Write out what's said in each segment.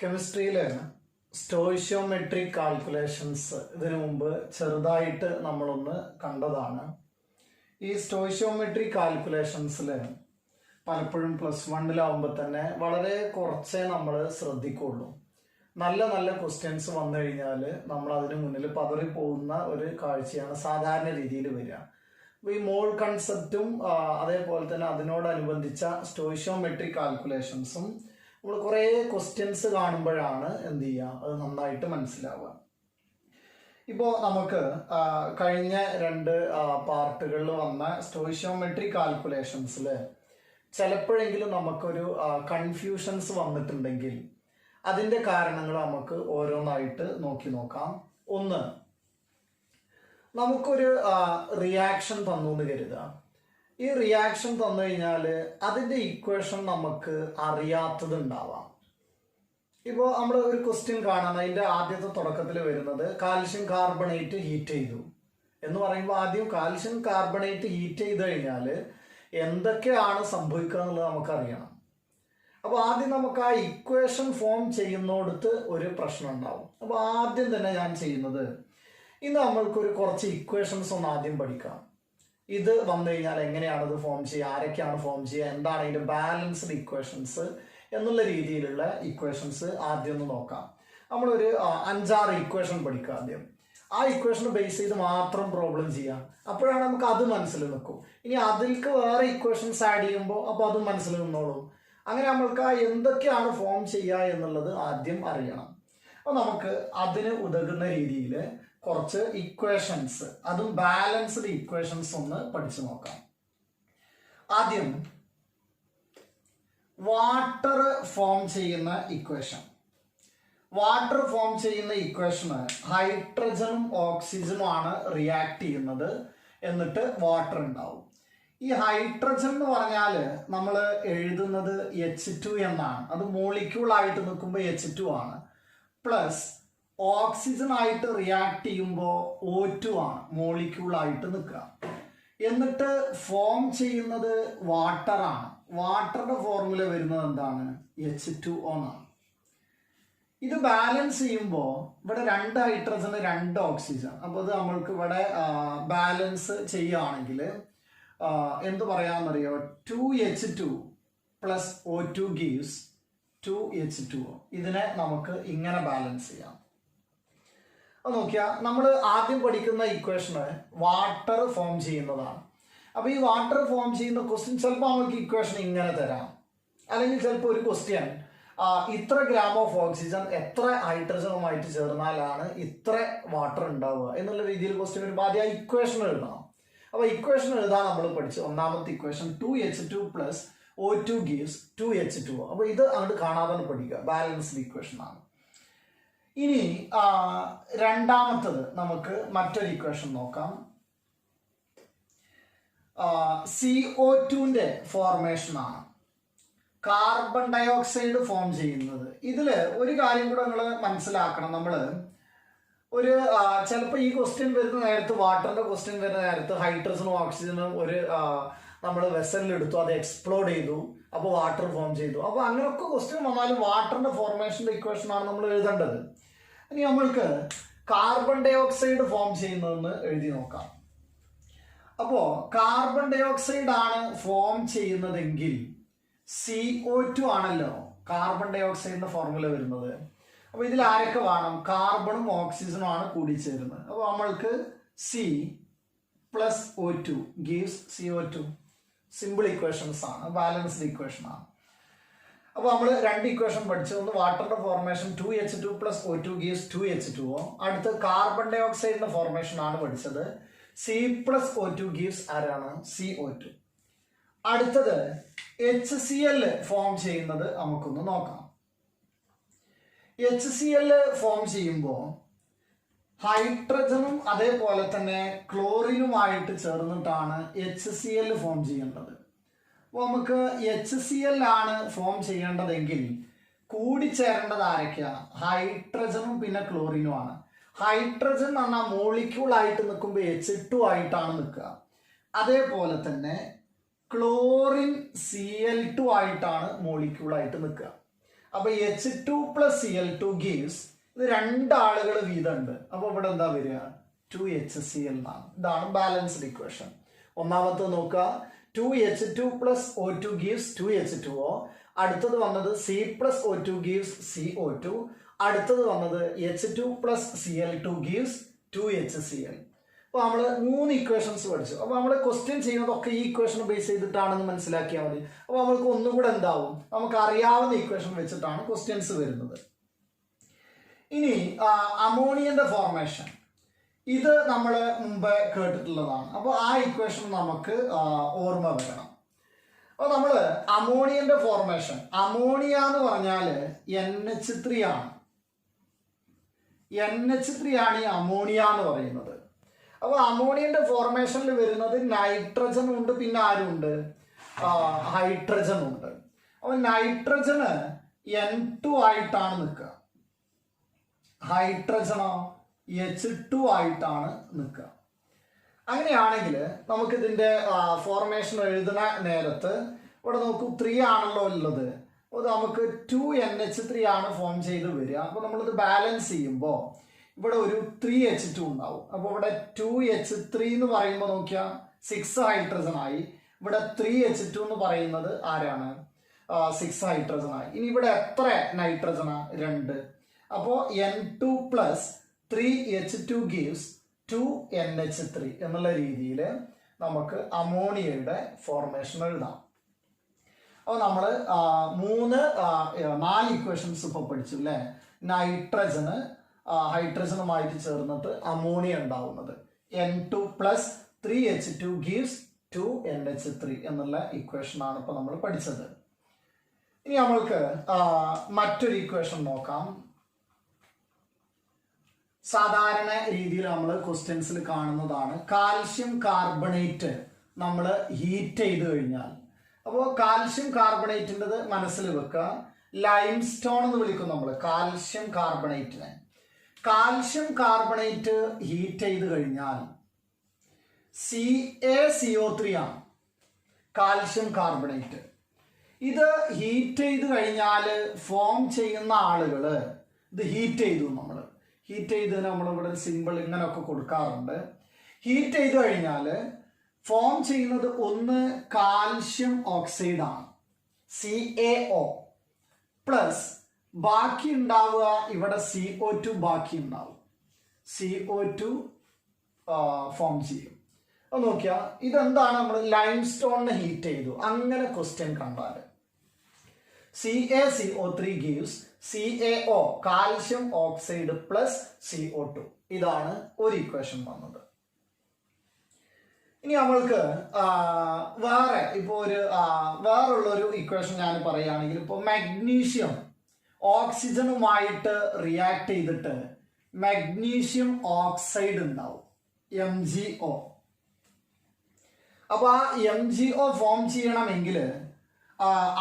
കെമിസ്ട്രിയിലെ സ്റ്റോയിഷ്യോമെട്രിക് calculations ഇതിനു മുമ്പ് ചെറുതായിട്ട് നമ്മളൊന്ന് കണ്ടതാണ്. ഈ സ്റ്റോയിഷ്യോമെട്രിക് കാൽക്കുലേഷൻസിൽ പലപ്പോഴും +1 തന്നെ വളരെ കുറച്ചേ നമ്മൾ ശ്രദ്ധിക്കുള്ളൂ. നല്ല നല്ല ക്വസ്റ്റ്യൻസ് വന്നു കഴിഞ്ഞാൽ നമ്മൾ അതിന് മുന്നിൽ പതറിപ്പോകുന്ന ഒരു കാഴ്ചയാണ് സാധാരണ രീതിയിൽ വരിക. അപ്പോൾ ഈ മോൾ കൺസെപ്റ്റും അതേപോലെ തന്നെ അതിനോടനുബന്ധിച്ച സ്റ്റോയിഷ്യോമെട്രിക് കാൽക്കുലേഷൻസും നമ്മൾ കുറേ ക്വസ്റ്റ്യൻസ് കാണുമ്പോഴാണ് എന്ത് ചെയ്യുക, അത് നന്നായിട്ട് മനസ്സിലാവുക. ഇപ്പോൾ നമുക്ക് കഴിഞ്ഞ 2 പാർട്ടുകളിൽ വന്ന സ്റ്റോയിഷ്യോമെട്രിക് കാൽക്കുലേഷൻസിൽ ചിലപ്പോഴെങ്കിലും നമുക്കൊരു കൺഫ്യൂഷൻസ് വന്നിട്ടുണ്ടെങ്കിൽ അതിൻ്റെ കാരണങ്ങൾ നമുക്ക് ഓരോന്നായിട്ട് നോക്കാം. ഒന്ന്, നമുക്കൊരു റിയാക്ഷൻ തന്നു എന്ന് കരുതുക. ഈ റിയാക്ഷൻ തന്നു കഴിഞ്ഞാൽ അതിൻ്റെ ഇക്വേഷൻ നമുക്ക് അറിയാത്തത് ഉണ്ടാവാം. ഇപ്പോൾ നമ്മൾ ഒരു ക്വസ്റ്റ്യൻ കാണാൻ അതിൻ്റെ ആദ്യത്തെ തുടക്കത്തിൽ വരുന്നത് കാൽഷ്യം കാർബണേറ്റ് ഹീറ്റ് ചെയ്തു എന്ന് പറയുമ്പോൾ ആദ്യം കാൽഷ്യം കാർബണേറ്റ് ഹീറ്റ് ചെയ്ത് കഴിഞ്ഞാൽ എന്തൊക്കെയാണ് സംഭവിക്കുക എന്നുള്ളത് നമുക്കറിയണം. അപ്പോൾ ആദ്യം നമുക്ക് ആ ഇക്വേഷൻ ഫോം ചെയ്യുന്നിടത്ത് ഒരു പ്രശ്നം ഉണ്ടാവും. അപ്പോൾ ആദ്യം തന്നെ ഞാൻ ചെയ്യുന്നത്, ഇന്ന് നമ്മൾക്കൊരു കുറച്ച് ഇക്വേഷൻസ് ഒന്ന് ആദ്യം പഠിക്കാം. ഇത് വന്നു കഴിഞ്ഞാൽ എങ്ങനെയാണ് ഇത് ഫോം ചെയ്യുക, ആരൊക്കെയാണ് ഫോം ചെയ്യുക, എന്താണ് അതിൻ്റെ ബാലൻസ്ഡ് ഇക്വേഷൻസ് എന്നുള്ള രീതിയിലുള്ള ഇക്വേഷൻസ് ആദ്യം ഒന്ന് നോക്കാം. നമ്മളൊരു 5-6 ഇക്വേഷൻ പഠിക്കുക ആദ്യം. ആ ഇക്വേഷൻ ബേസ് ചെയ്ത് മാത്രം പ്രോബ്ലം ചെയ്യാം. അപ്പോഴാണ് നമുക്ക് അത് മനസ്സിൽ നിൽക്കും. ഇനി അതിൽക്ക് വേറെ ഇക്വേഷൻസ് ആഡ് ചെയ്യുമ്പോൾ അപ്പോൾ അതും മനസ്സിൽ നിന്നോളും. അങ്ങനെ നമ്മൾക്ക് എന്തൊക്കെയാണ് ഫോം ചെയ്യുക എന്നുള്ളത് ആദ്യം അറിയണം. അപ്പോൾ നമുക്ക് അതിന് ഉതകുന്ന രീതിയിൽ കുറച്ച് ഇക്വേഷൻസ്, അതും ബാലൻസ്ഡ് ഇക്വേഷൻസ് ഒന്ന് പഠിച്ചു നോക്കാം. ആദ്യം വാട്ടർ ഫോം ചെയ്യുന്ന ഇക്വേഷൻ. വാട്ടർ ഫോം ചെയ്യുന്ന ഇക്വേഷന് ഹൈഡ്രജനും ഓക്സിജനും ആണ് റിയാക്ട് ചെയ്യുന്നത്, എന്നിട്ട് വാട്ടർ ഉണ്ടാവും. ഈ ഹൈഡ്രജൻ എന്ന് പറഞ്ഞാൽ നമ്മൾ എഴുതുന്നത് H2 എന്നാണ്. അത് മോളിക്യൂൾ ആയിട്ട് നിൽക്കുമ്പോൾ H2 ആണ്. പ്ലസ് ഓക്സിജൻ ആയിട്ട് റിയാക്ട് ചെയ്യുമ്പോൾ O2 ആണ്, മോളിക്യൂൾ ആയിട്ട് നിൽക്കുക. എന്നിട്ട് ഫോം ചെയ്യുന്നത് വാട്ടർ ആണ്. വാട്ടറുടെ ഫോർമുല വരുന്നത് എന്താണ്? H2O എന്നാണ്. ഇത് ബാലൻസ് ചെയ്യുമ്പോൾ ഇവിടെ 2 ഹൈഡ്രജന് 2 ഓക്സിജൻ. അപ്പോൾ അത് നമ്മൾക്ക് ഇവിടെ ബാലൻസ് ചെയ്യുകയാണെങ്കിൽ എന്ത് പറയാമെന്നറിയോ? 2H2 + O2 gives 2H2O. ഇതിനെ നമുക്ക് ഇങ്ങനെ ബാലൻസ് ചെയ്യാം. അത് നോക്കിയാൽ നമ്മൾ ആദ്യം പഠിക്കുന്ന ഇക്വേഷന് വാട്ടർ ഫോം ചെയ്യുന്നതാണ്. അപ്പോൾ ഈ വാട്ടർ ഫോം ചെയ്യുന്ന ക്വസ്റ്റ്യൻ ചിലപ്പോൾ നമുക്ക് ഇക്വേഷൻ ഇങ്ങനെ തരാം, അല്ലെങ്കിൽ ചിലപ്പോൾ ഒരു ക്വസ്റ്റ്യൻ ഇത്ര ഗ്രാം ഓഫ് ഓക്സിജൻ എത്ര ഹൈഡ്രജനുമായിട്ട് ചേർന്നാലാണ് ഇത്ര വാട്ടർ ഉണ്ടാവുക എന്നുള്ള രീതിയിൽ ക്വസ്റ്റ്യൻ വരുമ്പോൾ ആദ്യം ആ ഇക്വേഷൻ എഴുതണം. അപ്പോൾ ഇക്വേഷൻ എഴുതാൻ നമ്മൾ പഠിച്ചു. ഒന്നാമത്തെ equation 2H2 + O2 gives 2H2O. അപ്പോൾ ഇത് അങ്ങോട്ട് കാണാതെ പഠിക്കുക, ബാലൻസ്ഡ് ഇക്വേഷൻ ആണ്. ഇനി രണ്ടാമത്തത് നമുക്ക് മറ്റൊരു ഇക്വേഷൻ നോക്കാം. CO2ന്റെ ഫോർമേഷൻ ആണ്. കാർബൺ ഡയോക്സൈഡ് ഫോം ചെയ്യുന്നത്. ഇതിൽ ഒരു കാര്യം കൂടെ നിങ്ങൾ മനസ്സിലാക്കണം. നമ്മൾ ഒരു ചിലപ്പോൾ ഈ ക്വസ്റ്റ്യൻ വരുന്ന നേരത്ത്, വാട്ടറിന്റെ ക്വസ്റ്റ്യൻ വരുന്ന നേരത്ത് ഹൈഡ്രജനും ഓക്സിജനും ഒരു നമ്മൾ വെസലിലെടുത്തു, അത് എക്സ്പ്ലോഡ് ചെയ്തു, അപ്പോൾ വാട്ടർ ഫോം ചെയ്തു. അപ്പോൾ അങ്ങനെയൊക്കെ ക്വസ്റ്റ്യൻ വന്നാലും വാട്ടറിന്റെ ഫോർമേഷന്റെ ഇക്വേഷൻ ആണ് നമ്മൾ എഴുതേണ്ടത്. ഇനി നമ്മൾക്ക് കാർബൺ ഡയോക്സൈഡ് ഫോം ചെയ്യുന്നതെന്ന് എഴുതി നോക്കാം. അപ്പോൾ കാർബൺ ഡയോക്സൈഡ് ആണ് ഫോം ചെയ്യുന്നതെങ്കിൽ CO2 ആണല്ലോ കാർബൺ ഡയോക്സൈഡിന്റെ ഫോർമുല വരുന്നത്. അപ്പോൾ ഇതിൽ ആരൊക്കെ വേണം? കാർബണും ഓക്സിജനും ആണ് കൂടിച്ചേരുന്നത്. അപ്പോൾ നമ്മൾക്ക് C + O2 gives CO2. Simple equations ആണ്, ബാലൻസ്ഡ് ഇക്വേഷൻ ആണ്. അപ്പോൾ നമ്മൾ 2 ഇക്വേഷൻ പഠിച്ചു. ഒന്ന് വാട്ടറിന്റെ formation 2H2 + O2 gives 2H2O. അടുത്ത് കാർബൺ ഡയോക്സൈഡിന്റെ ഫോർമേഷൻ ആണ് പഠിച്ചത്. C + O2 gives ആരാണ്? CO2. അടുത്തത് HCl ഫോം ചെയ്യുന്നത് നമുക്കൊന്ന് നോക്കാം. HCl ഫോം ചെയ്യുമ്പോൾ ഹൈഡ്രജനും അതേപോലെ തന്നെ ക്ലോറിനുമായിട്ട് ചേർന്നിട്ടാണ് HCl ഫോം ചെയ്യേണ്ടത്. അപ്പോൾ നമുക്ക് HCl ആണ് ഫോം ചെയ്യേണ്ടതെങ്കിൽ കൂടിച്ചേരേണ്ടത് ആരൊക്കെയാണ്? ഹൈഡ്രജനും പിന്നെ ക്ലോറിനും ആണ്. ഹൈഡ്രജൻ എന്ന് പറഞ്ഞാൽ മോളിക്യൂൾ ആയിട്ട് നിൽക്കുമ്പോൾ H2 ആയിട്ടാണ് നിൽക്കുക. അതേപോലെ തന്നെ ക്ലോറിൻ Cl2 ആയിട്ടാണ് മോളിക്യൂൾ ആയിട്ട് നിൽക്കുക. അപ്പൊ H2+Cl2 gives ഇത് രണ്ടാളുകൾ വീതം ഉണ്ട്. അപ്പൊ ഇവിടെ എന്താ വരിക? 2HCl എന്നാണ്. ഇതാണ് ബാലൻസ്ഡ് ഇക്വേഷൻ. ഒന്നാമത്തെ നോക്കുക, 2H2+O2 gives 2H2O. അടുത്തത് വന്നത് C+O2 gives CO2. അടുത്തത് വന്നത് H2+Cl2 gives 2HCl. അപ്പൊ നമ്മള് 3 ഇക്വേഷൻസ് പഠിച്ചു. അപ്പൊ നമ്മൾ ക്വസ്റ്റ്യൻ ചെയ്യുന്നതൊക്കെ ഈ ഇക്വേഷൻ ബേസ് ചെയ്തിട്ടാണെന്ന് മനസ്സിലാക്കിയാൽ മതി. അപ്പൊ നമ്മൾക്ക് ഒന്നുകൂടെ എന്താവും, നമുക്ക് അറിയാവുന്ന ഇക്വേഷൻ വെച്ചിട്ടാണ് ക്വസ്റ്റ്യൻസ് വരുന്നത്. ഇനി അമോണിയന്റെ ഫോർമേഷൻ, ഇത് നമ്മൾ മുമ്പ് കേട്ടിട്ടുള്ളതാണ്. അപ്പോൾ ആ ഇക്വേഷൻ നമുക്ക് ഓർമ്മ വരണം. അപ്പോൾ നമ്മൾ അമോണിയന്റെ ഫോർമേഷൻ, അമോണിയ എന്ന് പറഞ്ഞാൽ NH3 ആണ്. NH3 ആണ് ഈ അമോണിയ എന്ന് പറയുന്നത്. അപ്പോൾ അമോണിയന്റെ ഫോർമേഷനിൽ വരുന്നത് നൈട്രജനും ഉണ്ട്, പിന്നെ ആരും ഉണ്ട്, ഹൈഡ്രജനും ഉണ്ട്. അപ്പോൾ നൈട്രജന് N2 ആയിട്ടാണ് നിൽക്കുക, ഹൈഡ്രജനോ H2 ആയിട്ടാണ് നിൽക്കുക. അങ്ങനെയാണെങ്കിൽ നമുക്ക് ഇതിന്റെ ഫോർമേഷൻ എഴുതുന്ന നേരത്ത് ഇവിടെ നോക്കൂ, 3 ആണല്ലോ ഉള്ളത്. അപ്പോൾ നമുക്ക് 2NH3 ആണ് ഫോം ചെയ്ത് വരിക. അപ്പോൾ നമ്മളിത് ബാലൻസ് ചെയ്യുമ്പോൾ ഇവിടെ ഒരു 3H2 ഉണ്ടാവും. അപ്പോൾ ഇവിടെ 2H3 എന്ന് പറയുമ്പോൾ നോക്കിയാൽ 6 ഹൈഡ്രജൻ ആയി. ഇവിടെ 3H2 എന്ന് പറയുന്നത് ആരാണ്? 6 ഹൈഡ്രജൻ ആയി. ഇനി ഇവിടെ എത്ര നൈട്രജനാ? 2. അപ്പോൾ N2+3H2 gives 2NH3 എന്നുള്ള രീതിയിൽ നമുക്ക് അമോണിയയുടെ ഫോർമേഷൻ എഴുതാം. അപ്പോൾ നമ്മൾ 4 ഇക്വേഷൻസ് ഇപ്പോൾ പഠിച്ചു അല്ലേ? നൈട്രജന് ഹൈഡ്രജനുമായിട്ട് ചേർന്നിട്ട് അമോണിയ ഉണ്ടാവുന്നത്. N2+3H2 gives 2NH3 എന്നുള്ള ഇക്വേഷനാണ് ഇപ്പോൾ നമ്മൾ പഠിച്ചത്. ഇനി നമ്മൾക്ക് മറ്റൊരു ഇക്വേഷൻ നോക്കാം. സാധാരണ രീതിയിൽ നമ്മൾ ക്വസ്റ്റ്യൻസിൽ കാണുന്നതാണ്. കാൽഷ്യം കാർബണേറ്റ് നമ്മൾ ഹീറ്റ് ചെയ്ത് കഴിഞ്ഞാൽ, അപ്പോൾ കാൽഷ്യം കാർബണേറ്റിൻ്റെത് മനസ്സിൽ വെക്കുക. ലൈം സ്റ്റോൺ എന്ന് വിളിക്കും നമ്മൾ കാൽഷ്യം കാർബണേറ്റിനെ. കാൽഷ്യം കാർബണേറ്റ് ഹീറ്റ് ചെയ്ത് കഴിഞ്ഞാൽ CaCO3 ആണ് കാൽഷ്യം കാർബണേറ്റ്. ഇത് ഹീറ്റ് ചെയ്ത് കഴിഞ്ഞാൽ ഫോം ചെയ്യുന്ന ആളുകൾ, ഇത് ഹീറ്റ് ചെയ്തു, നമ്മൾ ഹീറ്റ് ചെയ്തതിന് നമ്മളിവിടെ സിമ്പിൾ ഇങ്ങനെയൊക്കെ കൊടുക്കാറുണ്ട്. ഹീറ്റ് ചെയ്ത് കഴിഞ്ഞാൽ ഫോം ചെയ്യുന്നത് ഒന്ന് കാൽഷ്യം ഓക്സൈഡ് ആണ്, CaO, പ്ലസ് ബാക്കി ഉണ്ടാവുക ഇവിടെ CO2 ബാക്കി ഉണ്ടാവും. CO2 ഫോം ചെയ്യും. അത് നോക്കിയാൽ ഇതെന്താണ്? നമ്മൾ ലൈം സ്റ്റോണിനെ ഹീറ്റ് ചെയ്തു. അങ്ങനെ ക്വസ്റ്റ്യൻ കണ്ടാൽ CaCO3 gives CaO calcium oxide plus CO2. ഇതാണ് ഒരു ഇക്വേഷൻ വന്നത്. ഇനി നമ്മൾക്ക് വേറെ ഇപ്പോൾ വേറുള്ളൊരു ഇക്വേഷൻ ഞാൻ പറയുകയാണെങ്കിൽ, ഇപ്പോൾ മാഗ്നീഷ്യം ഓക്സിജനുമായിട്ട് റിയാക്ട് ചെയ്തിട്ട് മാഗ്നീഷ്യം ഓക്സൈഡ് ഉണ്ടാവും, MgO. അപ്പോൾ ആ MgO ഫോം ചെയ്യണമെങ്കിൽ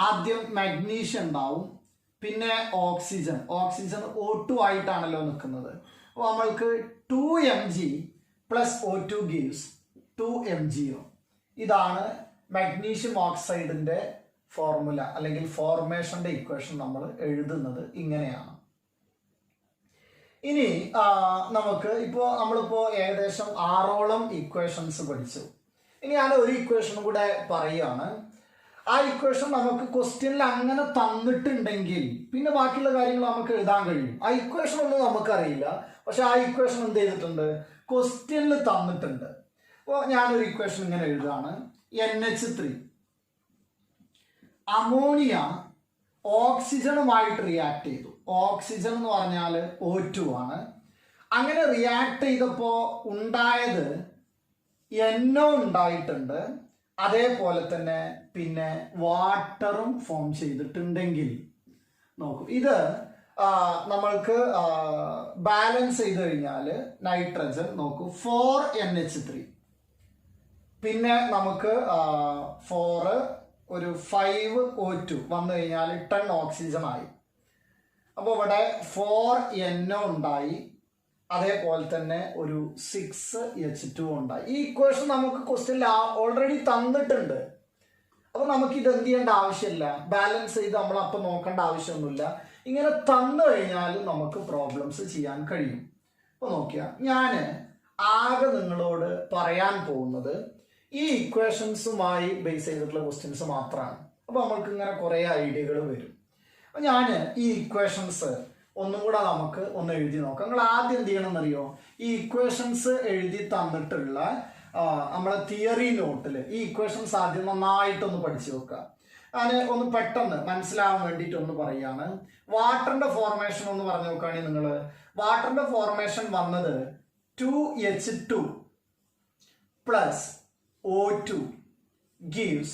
ആദ്യം മാഗ്നീഷ്യം ഉണ്ടാവും, പിന്നെ ഓക്സിജൻ O2 ആയിട്ടാണല്ലോ നിൽക്കുന്നത്. അപ്പോൾ നമ്മൾക്ക് 2Mg+O2 gives 2MgO. ഇതാണ് മാഗ്നീഷ്യം ഓക്സൈഡിന്റെ ഫോർമുല അല്ലെങ്കിൽ ഫോർമേഷന്റെ ഇക്വേഷൻ നമ്മൾ എഴുതുന്നത് ഇങ്ങനെയാണ്. ഇനി നമ്മളിപ്പോ ഏകദേശം 6ഓളം ഇക്വേഷൻസ് പഠിച്ചു. ഇനി ഞാൻ ഒരു ഇക്വേഷനും കൂടെ പറയുകയാണ്. ആ ഇക്വേഷൻ നമുക്ക് ക്വസ്റ്റ്യനിൽ അങ്ങനെ തന്നിട്ടുണ്ടെങ്കിൽ പിന്നെ ബാക്കിയുള്ള കാര്യങ്ങൾ നമുക്ക് എഴുതാൻ കഴിയും. ആ ഇക്വേഷൻ ഒന്നും നമുക്കറിയില്ല, പക്ഷെ ആ ഇക്വേഷൻ എന്ത് ചെയ്തിട്ടുണ്ട്? ക്വസ്റ്റ്യനിൽ തന്നിട്ടുണ്ട്. അപ്പോൾ ഞാനൊരു ഇക്വേഷൻ ഇങ്ങനെ എഴുതുകയാണ്. NH3 അമോണിയ ഓക്സിജനുമായിട്ട് റിയാക്ട് ചെയ്തു. ഓക്സിജൻ എന്ന് പറഞ്ഞാൽ O2 ആണ്. അങ്ങനെ റിയാക്ട് ചെയ്തപ്പോൾ ഉണ്ടായത് NO ഉണ്ടായിട്ടുണ്ട്. അതേപോലെ തന്നെ പിന്നെ വാട്ടറും ഫോം ചെയ്തിട്ടുണ്ടെങ്കിൽ നോക്കൂ, ഇത് നമ്മൾക്ക് ബാലൻസ് ചെയ്ത് കഴിഞ്ഞാൽ നൈട്രജൻ നോക്കൂ 4NH3, പിന്നെ നമുക്ക് 4 ഒരു 5O2 വന്നു കഴിഞ്ഞാൽ 10 ഓക്സിജൻ ആയി. അപ്പോൾ ഇവിടെ 4NO ഉണ്ടായി, അതേപോലെ തന്നെ ഒരു 6H2 ഉണ്ടായി. ഈ ഇക്വേഷൻ നമുക്ക് ക്വസ്റ്റ്യനിൽ ഓൾറെഡി തന്നിട്ടുണ്ട്. അപ്പൊ നമുക്ക് ഇത് എന്ത് ചെയ്യേണ്ട ആവശ്യമില്ല, ബാലൻസ് ചെയ്ത് നമ്മൾ അപ്പം നോക്കേണ്ട ആവശ്യമൊന്നുമില്ല. ഇങ്ങനെ തന്നു കഴിഞ്ഞാൽ നമുക്ക് പ്രോബ്ലംസ് ചെയ്യാൻ കഴിയും. അപ്പൊ നോക്കിയാ ഞാൻ ആകെ നിങ്ങളോട് പറയാൻ പോകുന്നത് ഈ ഇക്വേഷൻസുമായി ബേസ് ചെയ്തിട്ടുള്ള ക്വസ്റ്റ്യൻസ് മാത്രമാണ്. അപ്പൊ നമ്മൾക്ക് ഇങ്ങനെ കുറെ ഐഡിയകൾ വരും. അപ്പൊ ഞാൻ ഈ ഇക്വേഷൻസ് ഒന്നും കൂടെ നമുക്ക് ഒന്ന് എഴുതി നോക്കാം. നിങ്ങൾ ആദ്യം എന്ത് ചെയ്യണം എന്നറിയോ, ഈ ഇക്വേഷൻസ് എഴുതി തന്നിട്ടുള്ള നമ്മളെ തിയറി നോട്ടിൽ ഈ ഇക്വേഷൻസ് ആദ്യം നന്നായിട്ടൊന്ന് പഠിച്ചു വെക്കുക. ഞാൻ ഒന്ന് പെട്ടെന്ന് മനസ്സിലാവാൻ വേണ്ടിയിട്ട് ഒന്ന് പറയുകയാണ്. വാട്ടറിന്റെ ഫോർമേഷൻ ഒന്ന് പറഞ്ഞു നോക്കുകയാണെങ്കിൽ നിങ്ങൾ വാട്ടറിന്റെ ഫോർമേഷൻ വന്നത് 2H2 plus O2 gives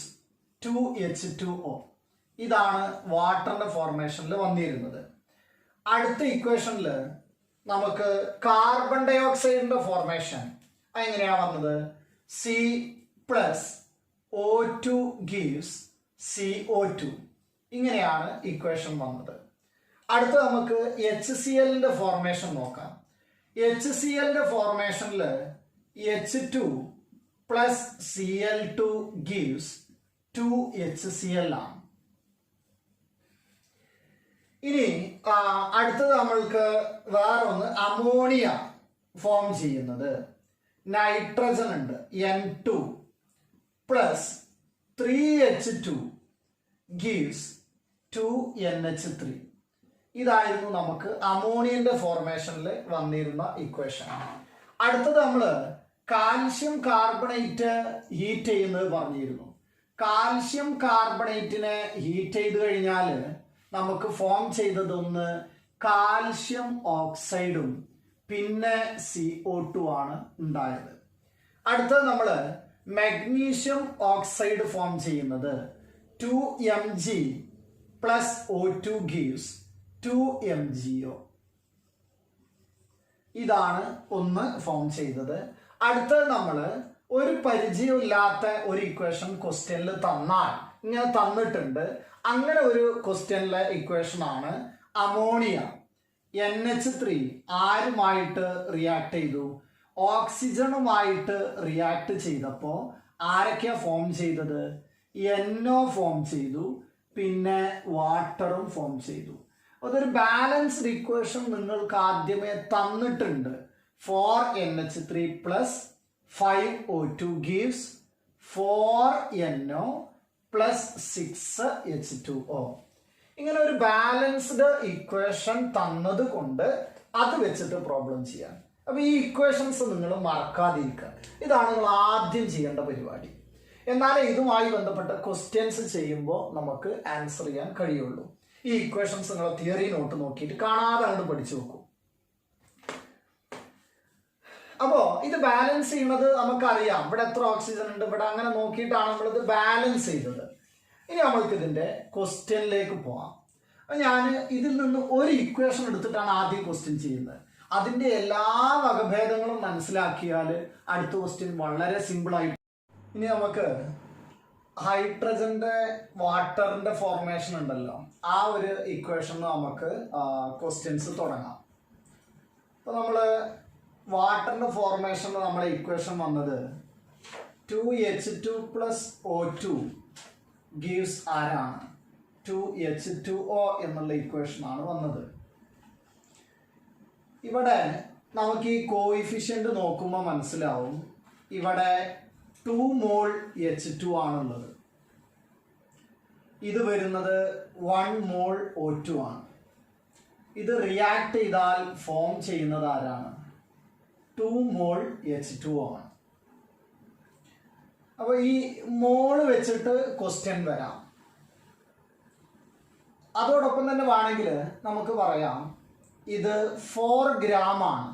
2H2O. ഇതാണ് വാട്ടറിന്റെ ഫോർമേഷനിൽ വന്നിരുന്നത്. അടുത്ത ഇക്വേഷനിൽ നമുക്ക് കാർബൺ ഡൈ ഓക്സൈഡിന്റെ ഫോർമേഷൻ എങ്ങനെയാ വന്നത്, C plus O2 gives CO2. ഇങ്ങനെയാണ് ഇക്വേഷൻ വന്നത്. അടുത്ത നമുക്ക് HClന്റെ ഫോർമേഷൻ നോക്കാം. HClന്റെ ഫോർമേഷനിൽ H2 plus Cl2 gives 2HCl ആണ്. ഇനി അടുത്തത് നമ്മൾക്ക് വേറെ ഒന്ന് അമോണിയ ഫോം ചെയ്യുന്നത്. നൈട്രജൻ ഉണ്ട് N2 plus 3H2 gives 2NH3. ഇതായിരുന്നു നമുക്ക് അമോണിയന്റെ ഫോർമേഷനിൽ വന്നിരുന്ന ഇക്വേഷൻ. അടുത്തത് നമ്മൾ കാൽഷ്യം കാർബണേറ്റ് ഹീറ്റ് ചെയ്യുന്നത് പറഞ്ഞിരുന്നു. കാൽഷ്യം കാർബണേറ്റിനെ ഹീറ്റ് ചെയ്ത് കഴിഞ്ഞാൽ നമുക്ക് ഫോം ചെയ്തതൊന്ന് കാൽഷ്യം ഓക്സൈഡും പിന്നെ CO2 ആണ് ഉണ്ടായത്. അടുത്തത് നമ്മൾ മഗ്നീഷ്യം ഓക്സൈഡ് ഫോം ചെയ്യുന്നത് 2Mg plus O2 gives 2MgO. ഇതാണ് ഒന്ന് ഫോം ചെയ്തത്. അടുത്തത് നമ്മൾ ഒരു പരിചയമില്ലാത്ത ഒരു ഇക്വേഷൻ ക്വസ്റ്റ്യനിൽ തന്നാൽ ഇങ്ങനെ തന്നിട്ടുണ്ട്, അങ്ങനെ ഒരു ക്വസ്റ്റ്യനിലെ ഇക്വേഷൻ ആണ് അമോണിയ. NH3 ആരുമായിട്ട് റിയാക്ട് ചെയ്തു, ഓക്സിജനുമായിട്ട് റിയാക്ട് ചെയ്തപ്പോൾ ആരൊക്കെയാ ഫോം ചെയ്തത്, NO ഫോം ചെയ്തു, പിന്നെ വാട്ടറും ഫോം ചെയ്തു. അതൊരു ബാലൻസ്ഡ് ഇക്വേഷൻ നിങ്ങൾക്ക് ആദ്യമേ തന്നിട്ടുണ്ട്. 4NH3 plus 5O2 gives 4NO plus 6H2O. ഇങ്ങനെ ഒരു ബാലൻസ്ഡ് ഇക്വേഷൻ തന്നത് കൊണ്ട് അത് വെച്ചിട്ട് പ്രോബ്ലം ചെയ്യാം. അപ്പൊ ഈ ഇക്വേഷൻസ് നിങ്ങൾ മറക്കാതിരിക്കുക. ഇതാണ് നിങ്ങൾ ആദ്യം ചെയ്യേണ്ട പരിപാടി. എന്നാലേ ഇതുമായി ബന്ധപ്പെട്ട ക്വസ്റ്റ്യൻസ് ചെയ്യുമ്പോൾ നമുക്ക് ആൻസർ ചെയ്യാൻ കഴിയുള്ളൂ. ഈ ഇക്വേഷൻസ് നിങ്ങൾ തിയറി നോട്ട് നോക്കിയിട്ട് കാണാതെ അങ്ങോട്ട് പഠിച്ചു വെക്കും. അപ്പോ ഇത് ബാലൻസ് ചെയ്യുന്നത് നമുക്കറിയാം. ഇവിടെ എത്ര ഓക്സിജൻ ഉണ്ട്, ഇവിടെ അങ്ങനെ നോക്കിയിട്ടാണ് നമ്മളിത് ബാലൻസ് ചെയ്തത്. ഇനി നമ്മൾക്ക് ഇതിന്റെ ക്വസ്റ്റ്യനിലേക്ക് പോവാം. ഞാൻ ഇതിൽ നിന്ന് ഒരു ഇക്വേഷൻ എടുത്തിട്ടാണ് ആദ്യം ക്വസ്റ്റ്യൻ ചെയ്യുന്നത്. അതിന്റെ എല്ലാ വകഭേദങ്ങളും മനസ്സിലാക്കിയാൽ അടുത്ത ക്വസ്റ്റ്യൻ വളരെ സിമ്പിൾ ആയിട്ട്. ഇനി നമുക്ക് ഹൈഡ്രജന്റെ വാട്ടറിന്റെ ഫോർമേഷൻ ഉണ്ടല്ലോ, ആ ഒരു ഇക്വേഷൻ നമുക്ക് ക്വസ്റ്റ്യൻസ് തുടങ്ങാം. അപ്പൊ നമ്മള് വാട്ടറിന്റെ ഫോർമേഷനിൽ നമ്മളെ ഇക്വേഷൻ വന്നത് 2H2 പ്ലസ് O2 ഗീവ്സ് ആരാണ് 2H2O എന്നുള്ള ഇക്വേഷൻ ആണ് വന്നത്. ഇവിടെ നമുക്ക് ഈ കോയിഫിഷ്യന്റ് നോക്കുമ്പോൾ മനസ്സിലാവും, ഇവിടെ 2 മോൾ H2 ആണുള്ളത്. ഇത് വരുന്നത് 1 മോൾ O2 ആണ്. ഇത് റിയാക്ട് ചെയ്താൽ ഫോം ചെയ്യുന്നത് ആരാണ്, 2 മോൾ H2O ആണ്. അപ്പൊ ഈ മോള് വെച്ചിട്ട് ക്വസ്റ്റ്യൻ വരാം. അതോടൊപ്പം തന്നെ വേണമെങ്കിൽ നമുക്ക് പറയാം ഇത് 4 ഗ്രാം ആണ്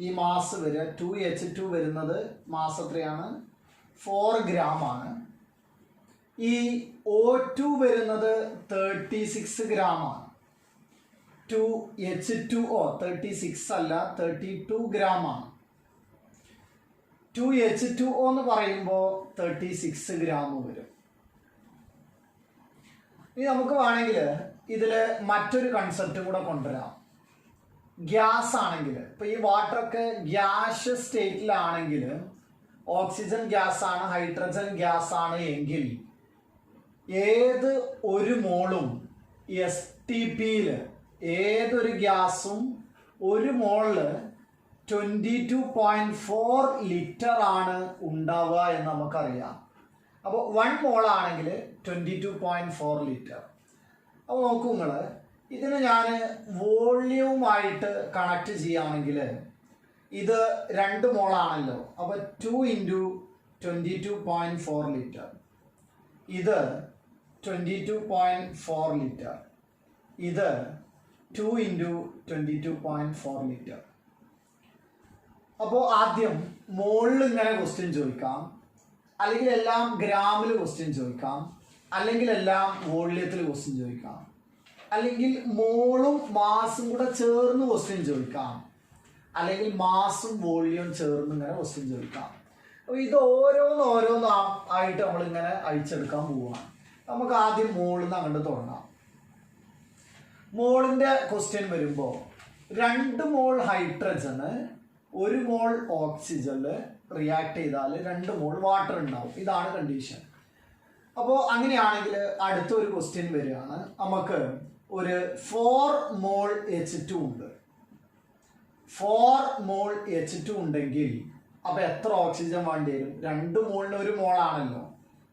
ഈ മാസ് വരിക. 2H2 വരുന്നത് മാസ് എത്രയാണ്, 4 ഗ്രാം ആണ്. ഈ O2 വരുന്നത് 36 ഗ്രാം ആണ്. 2H2O 36 അല്ല 32 ഗ്രാം ആണ്. 2H2O എന്ന് പറയുമ്പോൾ 36 ഗ്രാം വരും. ഇനി നമുക്ക് വേണമെങ്കിൽ ഇതില് മറ്റൊരു കൺസെപ്റ്റ് കൂടെ കൊണ്ടുവരാം. ഗ്യാസ് ആണെങ്കിൽ, ഇപ്പൊ ഈ വാട്ടറൊക്കെ ഗ്യാസ് സ്റ്റേറ്റിലാണെങ്കിൽ, ഓക്സിജൻ ഗ്യാസ് ആണ്, ഹൈഡ്രജൻ ഗ്യാസ് ആണ് എങ്കിൽ ഏത് ഒരു മോളും STPയിൽ ഏതൊരു ഗ്യാസും ഒരു മോളില് 22.4 ലിറ്റർ ആണ് ഉണ്ടാവുക എന്ന് നമുക്കറിയാം. അപ്പോൾ 1 മോളാണെങ്കിൽ 22.4 ലിറ്റർ. അപ്പോൾ നോക്കൂ നിങ്ങൾ, ഇതിന് ഞാൻ വോള്യൂമായിട്ട് കണക്ട് ചെയ്യുകയാണെങ്കിൽ ഇത് 2 മോളാണല്ലോ. അപ്പോൾ 2 ഇൻറ്റു 22.4 ലിറ്റർ, ഇത് 22.4 ലിറ്റർ, ഇത് 2 ഇൻറ്റു 22.4 ലിറ്റർ. അപ്പോൾ ആദ്യം മോളിൽ ഇങ്ങനെ ക്വസ്റ്റ്യൻ ചോദിക്കാം, അല്ലെങ്കിൽ എല്ലാം ഗ്രാമിൽ ക്വസ്റ്റ്യൻ ചോദിക്കാം, അല്ലെങ്കിൽ എല്ലാം വോള്യത്തിൽ ക്വസ്റ്റ്യൻ ചോദിക്കാം, അല്ലെങ്കിൽ മോളും മാസും കൂടെ ചേർന്ന് ക്വസ്റ്റ്യൻ ചോദിക്കാം, അല്ലെങ്കിൽ മാസും വോള്യവും ചേർന്ന് ഇങ്ങനെ ക്വസ്റ്റ്യൻ ചോദിക്കാം. അപ്പോൾ ഇത് ഓരോന്ന് ആയിട്ട് നമ്മളിങ്ങനെ അഴിച്ചെടുക്കാൻ പോവുകയാണ്. നമുക്ക് ആദ്യം മോളിൽ നിന്ന് അങ്ങോട്ട് തുടങ്ങാം. മോളിൻ്റെ ക്വസ്റ്റ്യൻ വരുമ്പോൾ 2 മോൾ ഹൈഡ്രജന് 1 മോൾ ഓക്സിജനിൽ റിയാക്ട് ചെയ്താൽ 2 മോൾ വാട്ടർ ഉണ്ടാവും. ഇതാണ് കണ്ടീഷൻ. അപ്പോൾ അങ്ങനെയാണെങ്കിൽ അടുത്തൊരു ക്വസ്റ്റ്യൻ വരികയാണ്. നമുക്ക് ഒരു 4 മോൾ H2 ഉണ്ട്. 4 മോൾ H2 ഉണ്ടെങ്കിൽ അപ്പോൾ എത്ര ഓക്സിജൻ വേണ്ടി വരും? 2 മോളിന് 1 മോളാണല്ലോ.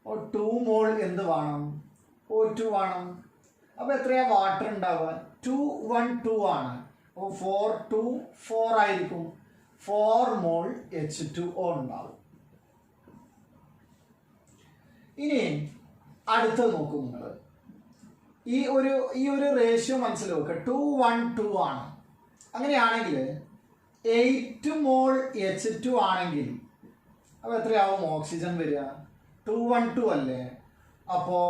അപ്പോൾ 2 മോൾ എന്ത് വേണം? O2 വേണം. അപ്പോൾ എത്രയാ വാട്ടർ ഉണ്ടാവുക? 2 1 2 ആണ്. അപ്പോൾ 4 2 4 ആയിരിക്കും. 4 മോൾ H2O ഉണ്ടാവും. ഇനി അടുത്തത് നോക്കൂ നിങ്ങൾ. ഈ ഒരു റേഷ്യോ മനസ്സിൽ വെക്കുക. 2 1 2 ആണ്. അങ്ങനെയാണെങ്കിൽ 8 മോൾ H2 ആണെങ്കിൽ അപ്പോൾ എത്രയാവും ഓക്സിജൻ വരിക? 2 1 2 അല്ലേ? അപ്പോൾ